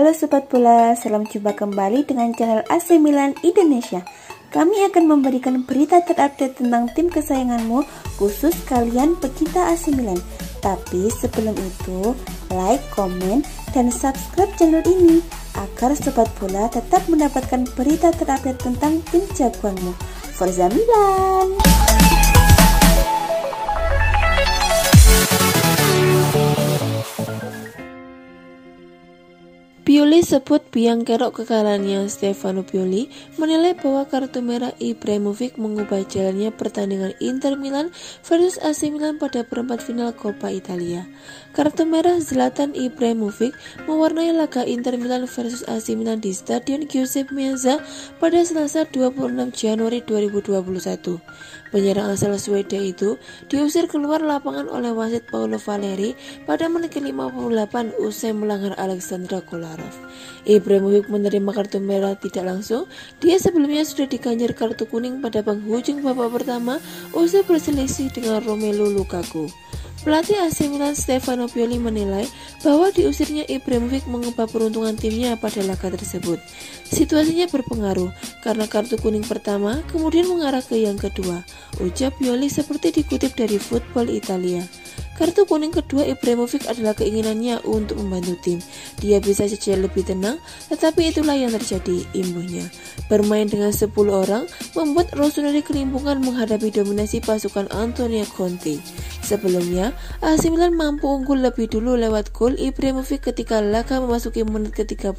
Halo Sobat Bola, salam jumpa kembali dengan channel AC Milan Indonesia. Kami akan memberikan berita terupdate tentang tim kesayanganmu, khusus kalian pecinta AC Milan. Tapi sebelum itu, like, komen, dan subscribe channel ini agar Sobat Bola tetap mendapatkan berita terupdate tentang tim jagoanmu. Forza Milan! Pioli sebut biang kerok kekalahannya. Stefano Pioli menilai bahwa kartu merah Ibrahimovic mengubah jalannya pertandingan Inter Milan versus AC Milan pada perempat final Coppa Italia. Kartu merah Zlatan Ibrahimovic mewarnai laga Inter Milan versus AC Milan di Stadion Giuseppe Meazza pada Selasa 26 Januari 2021. Penyerang asal Swedia itu diusir keluar lapangan oleh wasit Paolo Valeri pada menit ke-58 usai melanggar Aleksandar Kolarov. Ibrahimovic menerima kartu merah tidak langsung. Dia sebelumnya sudah diganjar kartu kuning pada penghujung babak pertama usai berselisih dengan Romelu Lukaku. Pelatih AC Milan Stefano Pioli menilai bahwa diusirnya Ibrahimovic mengubah peruntungan timnya pada laga tersebut. Situasinya berpengaruh karena kartu kuning pertama kemudian mengarah ke yang kedua, ujar Pioli seperti dikutip dari Football Italia. Kartu kuning kedua Ibrahimovic adalah keinginannya untuk membantu tim. Dia bisa saja lebih tenang, tetapi itulah yang terjadi, imbuhnya. Bermain dengan 10 orang membuat Rossoneri kelimpungan menghadapi dominasi pasukan Antonio Conte. Sebelumnya, AC Milan mampu unggul lebih dulu lewat gol Ibrahimovic ketika laga memasuki menit ke-31.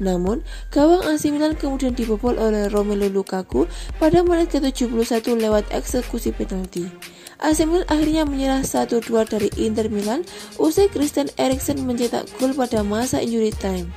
Namun, gawang AC Milan kemudian dibobol oleh Romelu Lukaku pada menit ke-71 lewat eksekusi penalti. AC Milan akhirnya menyerah 1-2 dari Inter Milan usai Christian Eriksen mencetak gol pada masa injury time.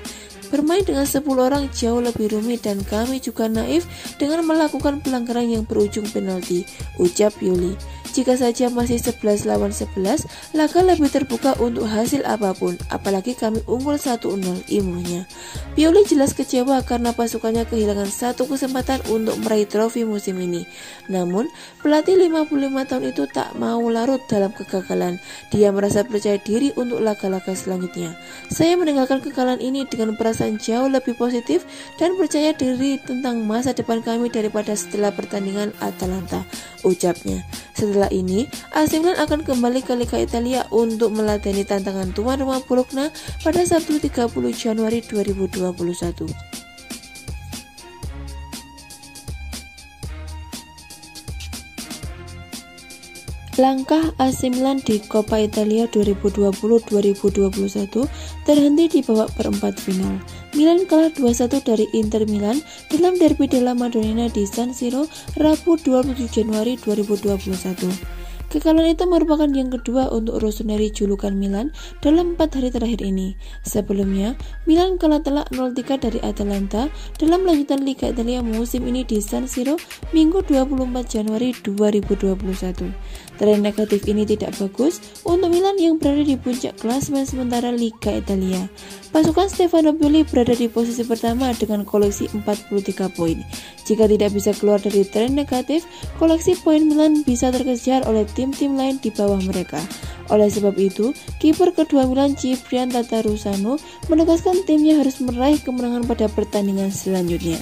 Bermain dengan 10 orang jauh lebih rumit dan kami juga naif dengan melakukan pelanggaran yang berujung penalti, ucap Pioli. Jika saja masih 11 lawan 11, laga lebih terbuka untuk hasil apapun, apalagi kami unggul 1-0, imbuhnya. Pioli jelas kecewa karena pasukannya kehilangan satu kesempatan untuk meraih trofi musim ini. Namun, pelatih 55 tahun itu tak mau larut dalam kegagalan. Dia merasa percaya diri untuk laga-laga selanjutnya. Saya meninggalkan kekalahan ini dengan perasaan jauh lebih positif dan percaya diri tentang masa depan kami daripada setelah pertandingan Atalanta, ucapnya. Setelah ini, AC Milan akan kembali ke Liga Italia untuk meladeni tantangan tuan rumah Bologna pada Sabtu 30 Januari 2021. Langkah AC Milan di Coppa Italia 2020-2021 terhenti di babak perempat final. Milan kalah 2-1 dari Inter Milan dalam derby della Madonnina di San Siro Rabu 27 Januari 2021. Kekalahan itu merupakan yang kedua untuk Rossoneri julukan Milan dalam 4 hari terakhir ini. Sebelumnya, Milan kalah telak 0-3 dari Atalanta dalam lanjutan Liga Italia musim ini di San Siro Minggu 24 Januari 2021. Tren negatif ini tidak bagus untuk Milan yang berada di puncak klasemen sementara Liga Italia. Pasukan Stefano Pioli berada di posisi pertama dengan koleksi 43 poin. Jika tidak bisa keluar dari tren negatif, koleksi poin Milan bisa terkejar oleh tim-tim lain di bawah mereka. Oleh sebab itu, kiper kedua Milan Ciprian Tatarusanu menegaskan timnya harus meraih kemenangan pada pertandingan selanjutnya.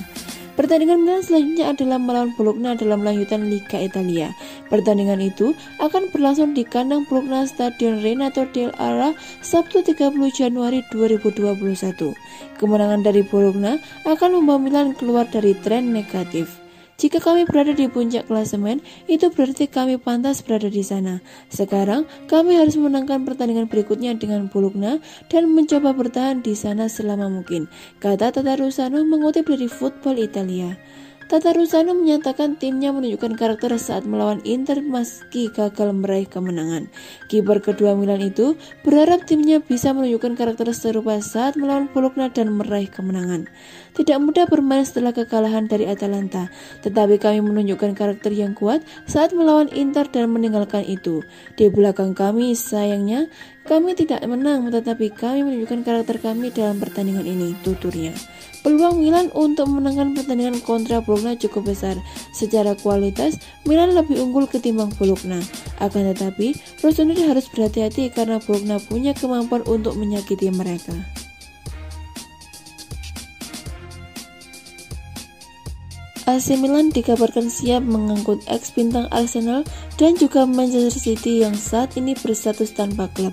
Pertandingan Milan selanjutnya adalah melawan Bologna dalam lanjutan Liga Italia. Pertandingan itu akan berlangsung di kandang Bologna Stadion Renato Dell'Ara Sabtu 30 Januari 2021. Kemenangan dari Bologna akan membawa Milan keluar dari tren negatif. Jika kami berada di puncak klasemen, itu berarti kami pantas berada di sana. Sekarang, kami harus memenangkan pertandingan berikutnya dengan Bologna dan mencoba bertahan di sana selama mungkin, kata Tatarusanu mengutip dari Football Italia. Tatarusanu menyatakan timnya menunjukkan karakter saat melawan Inter meski gagal meraih kemenangan. Kiper kedua Milan itu berharap timnya bisa menunjukkan karakter serupa saat melawan Bologna dan meraih kemenangan. Tidak mudah bermain setelah kekalahan dari Atalanta, tetapi kami menunjukkan karakter yang kuat saat melawan Inter dan meninggalkan itu. Di belakang kami, sayangnya, kami tidak menang, tetapi kami menunjukkan karakter kami dalam pertandingan ini, tuturnya. Peluang Milan untuk memenangkan pertandingan kontra Bologna cukup besar. Secara kualitas, Milan lebih unggul ketimbang Bologna. Akan tetapi, Rossoneri harus berhati-hati karena Bologna punya kemampuan untuk menyakiti mereka. AC Milan dikabarkan siap mengangkut ex-bintang Arsenal dan juga Manchester City yang saat ini berstatus tanpa klub.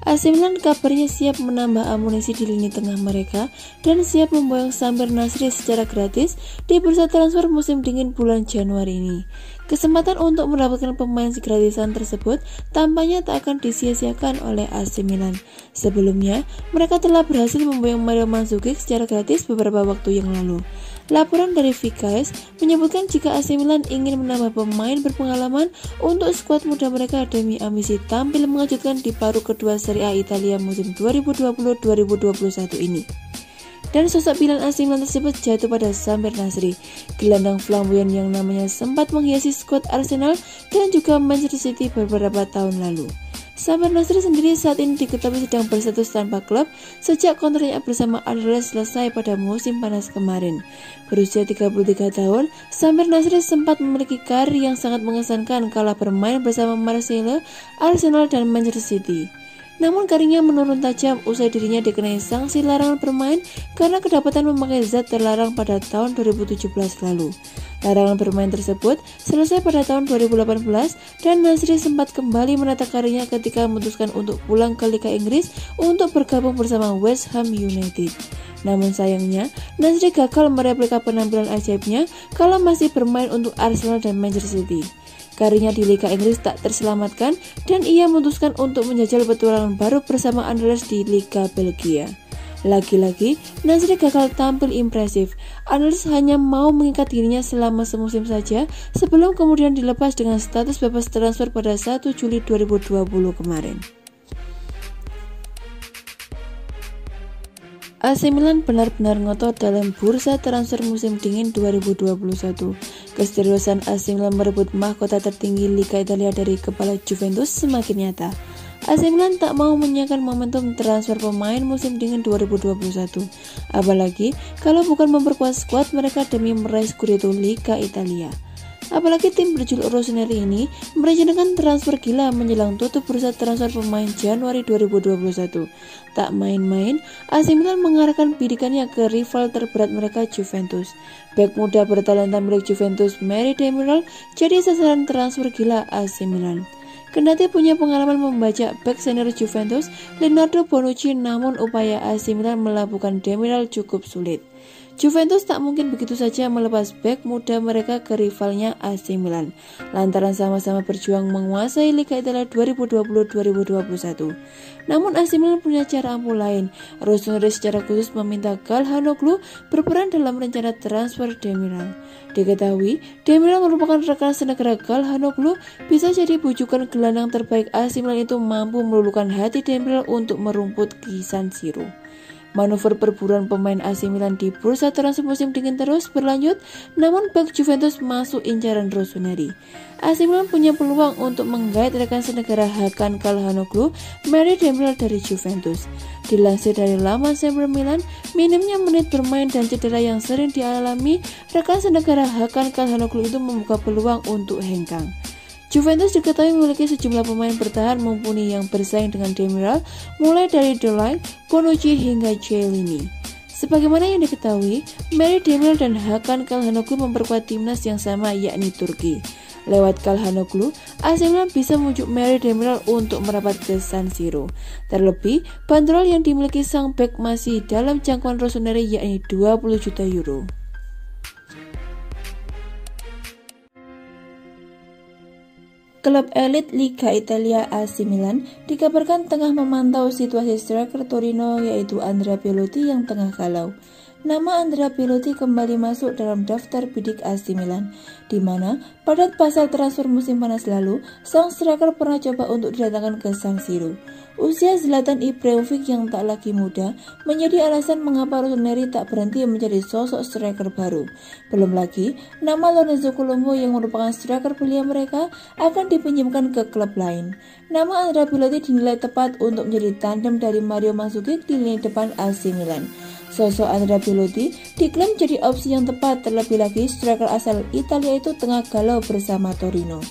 AC Milan kabarnya siap menambah amunisi di lini tengah mereka dan siap memboyong Samir Nasri secara gratis di bursa transfer musim dingin bulan Januari ini. Kesempatan untuk mendapatkan pemain gratisan tersebut tampaknya tak akan disia-siakan oleh AC Milan. Sebelumnya, mereka telah berhasil memboyong Mario Mandzukic secara gratis beberapa waktu yang lalu. Laporan dari VKS menyebutkan jika AC Milan ingin menambah pemain berpengalaman untuk skuad muda mereka demi ambisi tampil mengejutkan di paruh kedua Serie A Italia musim 2020-2021 ini. Dan sosok pilihan AC Milan tersebut jatuh pada Samir Nasri, gelandang flamboyan yang namanya sempat menghiasi skuad Arsenal dan juga Manchester City beberapa tahun lalu. Samir Nasri sendiri saat ini diketahui sedang berstatus tanpa klub sejak kontraknya bersama Anderlecht selesai pada musim panas kemarin. Berusia 33 tahun, Samir Nasri sempat memiliki karir yang sangat mengesankan kala bermain bersama Marseille, Arsenal, dan Manchester City. Namun karirnya menurun tajam usai dirinya dikenai sanksi larangan bermain karena kedapatan memakai zat terlarang pada tahun 2017 lalu. Larangan bermain tersebut selesai pada tahun 2018 dan Nasri sempat kembali menata karirnya ketika memutuskan untuk pulang ke Liga Inggris untuk bergabung bersama West Ham United. Namun sayangnya, Nasri gagal mereplika penampilan ajaibnya kala masih bermain untuk Arsenal dan Manchester City. Karirnya di Liga Inggris tak terselamatkan dan ia memutuskan untuk menjajal petualangan baru bersama Anderlecht di Liga Belgia. Lagi-lagi, Nasri gagal tampil impresif. Anderlecht hanya mau mengikat dirinya selama semusim saja sebelum kemudian dilepas dengan status bebas transfer pada 1 Juli 2020 kemarin. AC Milan benar-benar ngotot dalam bursa transfer musim dingin 2021. Keseriusan AC Milan merebut mahkota tertinggi Liga Italia dari kepala Juventus semakin nyata. AC Milan tak mau menyiapkan momentum transfer pemain musim dingin 2021. Apalagi kalau bukan memperkuat skuad mereka demi meraih Scudetto Liga Italia. Apalagi tim berjuluk Rossoneri ini merencanakan transfer gila menjelang tutup bursa transfer pemain Januari 2021. Tak main-main, AC Milan mengarahkan bidikannya ke rival terberat mereka Juventus. Bek muda bertalenta milik Juventus, Mary Demiral, jadi sasaran transfer gila AC Milan. Kendati punya pengalaman membajak bek senior Juventus, Leonardo Bonucci, namun upaya AC Milan melabuhkan Demiral cukup sulit. Juventus tak mungkin begitu saja melepas bek muda mereka ke rivalnya AC Milan, lantaran sama-sama berjuang menguasai Liga Italia 2020-2021. Namun AC Milan punya cara ampuh lain. Rossoneri secara khusus meminta Calhanoglu berperan dalam rencana transfer Demiral. Diketahui, Demiral merupakan rekan senegara Calhanoglu, bisa jadi bujukan gelandang terbaik AC Milan itu mampu meluluhkan hati Demiral untuk merumput di San Siro. Manuver perburuan pemain AC Milan di bursa transfer musim dingin terus berlanjut, namun bek Juventus masuk incaran Rossoneri. AC Milan punya peluang untuk menggait rekan senegara Hakan Calhanoglu, Mary Demiral dari Juventus. Dilansir dari laman Sempre Milan, minimnya menit bermain dan cedera yang sering dialami rekan senegara Hakan Calhanoglu itu membuka peluang untuk hengkang. Juventus diketahui memiliki sejumlah pemain bertahan mumpuni yang bersaing dengan Demiral, mulai dari De Ligt, Bonucci hingga Chiellini. Sebagaimana yang diketahui, Mary Demiral dan Hakan Calhanoglu memperkuat timnas yang sama yakni Turki. Lewat Calhanoglu, AC Milan bisa membujuk Mary Demiral untuk merapat ke San Siro. Terlebih, bandrol yang dimiliki sang bek masih dalam jangkauan Rossoneri yakni 20 juta euro. Klub elit Liga Italia AC Milan dikabarkan tengah memantau situasi striker Torino yaitu Andrea Belotti yang tengah galau. Nama Andrea Belotti kembali masuk dalam daftar bidik AC Milan, di mana pada pasar transfer musim panas lalu, sang striker pernah coba untuk didatangkan ke San Siro. Usia Zlatan Ibrahimovic yang tak lagi muda menjadi alasan mengapa Rossoneri tak berhenti menjadi sosok striker baru. Belum lagi, nama Lorenzo Colombo yang merupakan striker belia mereka akan dipinjamkan ke klub lain. Nama Andrea Belotti dinilai tepat untuk menjadi tandem dari Mario Mandzukic di lini depan AC Milan. Sosok Andrea Belotti diklaim jadi opsi yang tepat, terlebih lagi striker asal Italia itu tengah galau bersama Torino.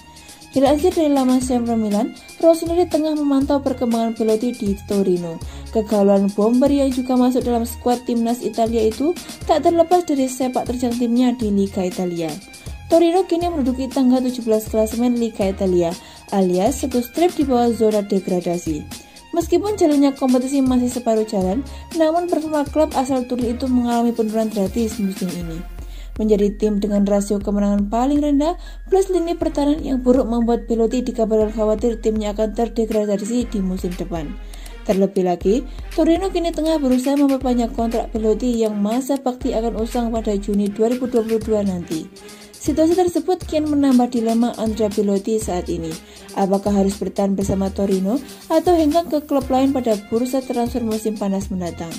Dilansir dari laman Sempre Milan, Rossoneri tengah memantau perkembangan Belotti di Torino. Kegalauan bomber yang juga masuk dalam skuad timnas Italia itu tak terlepas dari sepak terjang timnya di Liga Italia. Torino kini menduduki tangga 17 klasemen Liga Italia, alias satu strip di bawah zona degradasi. Meskipun jalannya kompetisi masih separuh jalan, namun performa klub asal Turin itu mengalami penurunan drastis musim ini. Menjadi tim dengan rasio kemenangan paling rendah plus lini pertahanan yang buruk membuat Belotti dikabarkan khawatir timnya akan terdegradasi di musim depan. Terlebih lagi, Torino kini tengah berusaha memperpanjang kontrak Belotti yang masa bakti akan usang pada Juni 2022 nanti. Situasi tersebut kian menambah dilema Andrea Belotti saat ini. Apakah harus bertahan bersama Torino atau hengkang ke klub lain pada bursa transfer musim panas mendatang?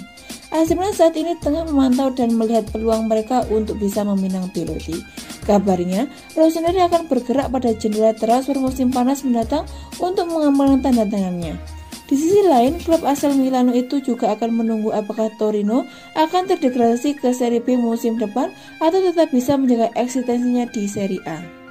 AC Milan saat ini tengah memantau dan melihat peluang mereka untuk bisa meminang Belotti. Kabarnya, Rossoneri akan bergerak pada jendela transfer musim panas mendatang untuk mengamankan tanda tangannya. Di sisi lain, klub asal Milano itu juga akan menunggu apakah Torino akan terdegradasi ke Serie B musim depan atau tetap bisa menjaga eksistensinya di Serie A.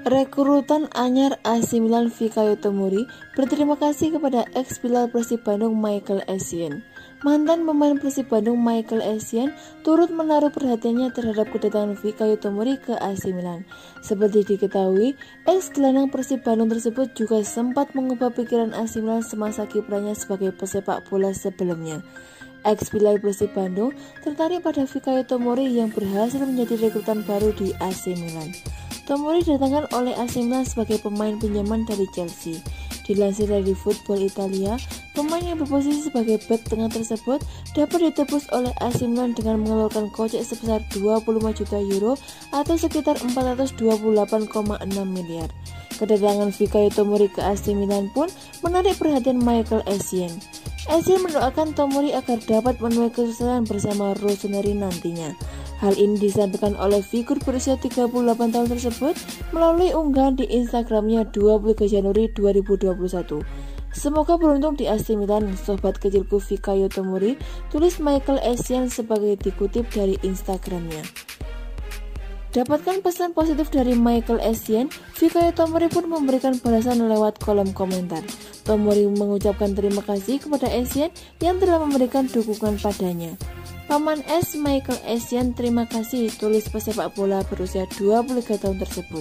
Rekrutan anyar AC Milan Fikayo Tomori berterima kasih kepada ex-pilar Persib Bandung Michael Essien. Mantan pemain Persib Bandung Michael Essien turut menaruh perhatiannya terhadap kedatangan Fikayo Tomori ke AC Milan. Seperti diketahui, ex-gelandang Persib Bandung tersebut juga sempat mengubah pikiran AC Milan semasa kiprahnya sebagai pesepak bola sebelumnya. Ex-pilar Persib Bandung tertarik pada Fikayo Tomori yang berhasil menjadi rekrutan baru di AC Milan. Tomori didatangkan oleh AC Milan sebagai pemain pinjaman dari Chelsea. Dilansir dari Football Italia, pemain yang berposisi sebagai bek tengah tersebut dapat ditebus oleh AC Milan dengan mengeluarkan kocek sebesar 25 juta euro atau sekitar 428,6 miliar. Kedatangan Fikayo Tomori ke AC Milan pun menarik perhatian Michael Essien. Essien mendoakan Tomori agar dapat menuai kesuksesan bersama Rossoneri nantinya. Hal ini disampaikan oleh figur berusia 38 tahun tersebut melalui unggahan di Instagramnya 23 Januari 2021. Semoga beruntung di AC Milan, sobat kecilku Fikayo Tomori, tulis Michael Essien sebagai dikutip dari Instagramnya. Dapatkan pesan positif dari Michael Essien, Fikayo Tomori pun memberikan balasan lewat kolom komentar. Tomori mengucapkan terima kasih kepada Essien yang telah memberikan dukungan padanya. Paman S. Michael Essien, terima kasih, tulis pesepak bola berusia 23 tahun tersebut.